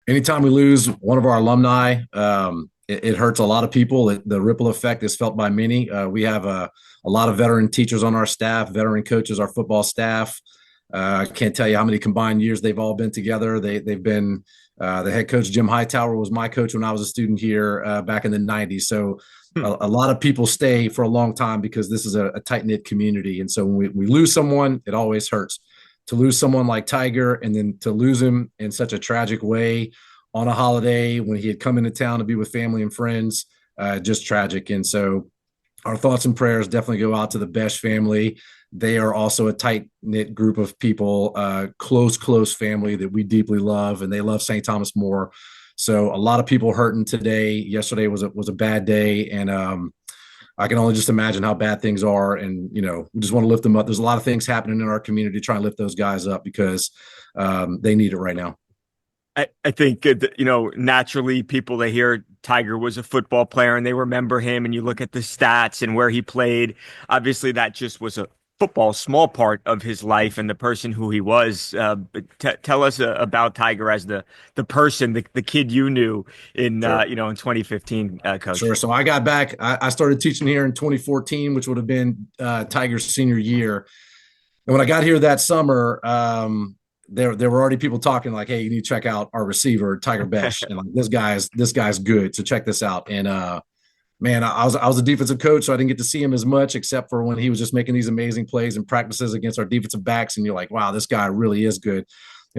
Anytime we lose one of our alumni, it hurts a lot of people. The ripple effect is felt by many. We have a lot of veteran teachers on our staff, veteran coaches, our football staff. I can't tell you how many combined years they've all been together. They've been the head coach, Jim Hightower, was my coach when I was a student here back in the 90s. So a lot of people stay for a long time because this is a tight knit community. And so when we lose someone, it always hurts. To lose someone like Tiger and then to lose him in such a tragic way on a holiday when he had come into town to be with family and friends, just tragic. And so our thoughts and prayers definitely go out to the Bech family. They are also a tight knit group of people, close family that we deeply love, and they love St. Thomas more. So a lot of people hurting today. Yesterday was a bad day, and I can only just imagine how bad things are. And we just want to lift them up. There's a lot of things happening in our community to try and lift those guys up because they need it right now. I think, naturally people, they hear Tiger was a football player and they remember him, and you look at the stats and where he played. Obviously, that just was a football small part of his life and the person who he was. But tell us about Tiger as the person, the kid you knew Sure. in 2015, Sure. Coach. So I got back. I started teaching here in 2014, which would have been Tiger's senior year. And when I got here that summer, there were already people talking like, "Hey, you need to check out our receiver, Tiger Bech, and like this guy's good. So check this out." And man, I was a defensive coach, so I didn't get to see him as much, except for when he was just making these amazing plays and practices against our defensive backs. And you're like, "Wow, this guy really is good."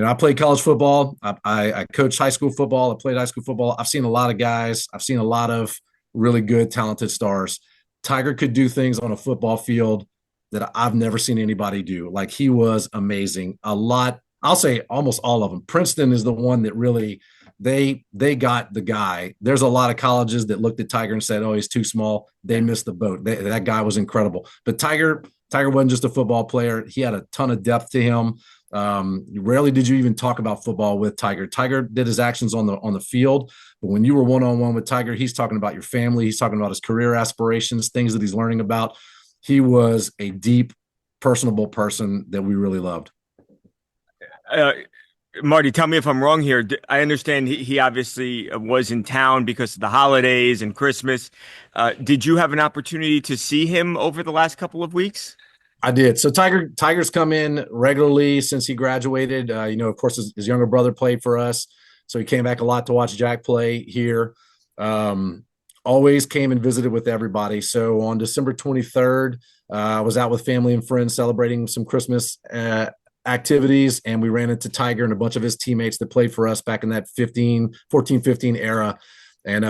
I played college football. I coached high school football. I played high school football. I've seen a lot of guys. I've seen a lot of really good, talented stars. Tiger could do things on a football field that I've never seen anybody do. Like he was amazing. A lot, I'll say almost all of them. Princeton is the one that really they got the guy. There's a lot of colleges that looked at Tiger and said, "Oh, he's too small." They missed the boat. That guy was incredible. But Tiger wasn't just a football player. He had a ton of depth to him. Rarely did you even talk about football with Tiger. Tiger did his actions on the field, but when you were one on one with Tiger, he's talking about your family. He's talking about his career aspirations, things that he's learning about. He was a deep, personable person that we really loved. Uh, Marty, tell me if I'm wrong here. I understand he obviously was in town because of the holidays and Christmas. Did you have an opportunity to see him over the last couple of weeks? I did. So Tiger's come in regularly since he graduated. Of course, his younger brother played for us, so he came back a lot to watch Jack play here. Um, Always came and visited with everybody. So on December 23rd, I was out with family and friends celebrating some Christmas activities, and we ran into Tiger and a bunch of his teammates that played for us back in that 15 14 15 era. And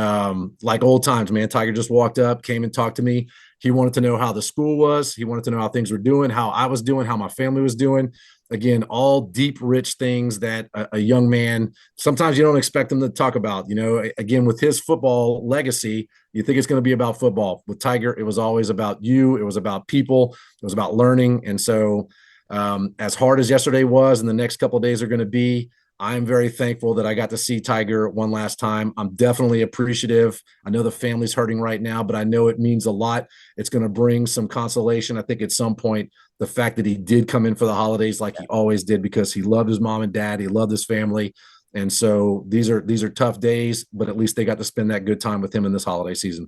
like old times, man, Tiger just walked up, came and talked to me. He wanted to know how the school was. He wanted to know how things were doing, how I was doing, how my family was doing. Again, all deep, rich things that a young man, sometimes you don't expect him to talk about. Again, with his football legacy, you think it's going to be about football. With Tiger, it was always about you. It was about people. It was about learning. And so, as hard as yesterday was, and the next couple of days are going to be, I'm very thankful that I got to see Tiger one last time. I'm definitely appreciative. I know the family's hurting right now, but I know it means a lot. It's going to bring some consolation. I think at some point, the fact that he did come in for the holidays like he always did because he loved his mom and dad, he loved his family. And so these are tough days, but at least they got to spend that good time with him in this holiday season.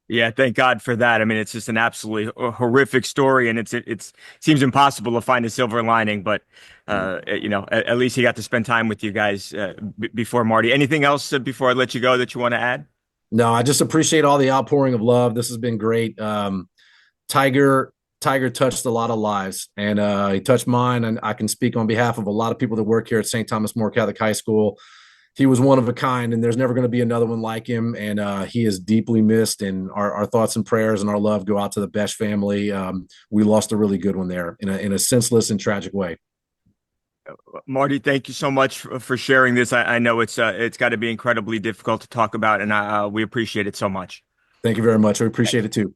Yeah, thank God for that. I mean, it's just an absolutely horrific story, and it seems impossible to find a silver lining. But at least he got to spend time with you guys before Marty. Anything else before I let you go that you want to add? No, I just appreciate all the outpouring of love. This has been great. Tiger Tiger touched a lot of lives, and he touched mine. And I can speak on behalf of a lot of people that work here at St. Thomas More Catholic High School. He was one of a kind, and there's never going to be another one like him. And he is deeply missed. And our thoughts and prayers and our love go out to the Bech family. We lost a really good one there in a senseless and tragic way. Marty, thank you so much for sharing this. I know it's got to be incredibly difficult to talk about, and we appreciate it so much. Thank you very much. We appreciate it too.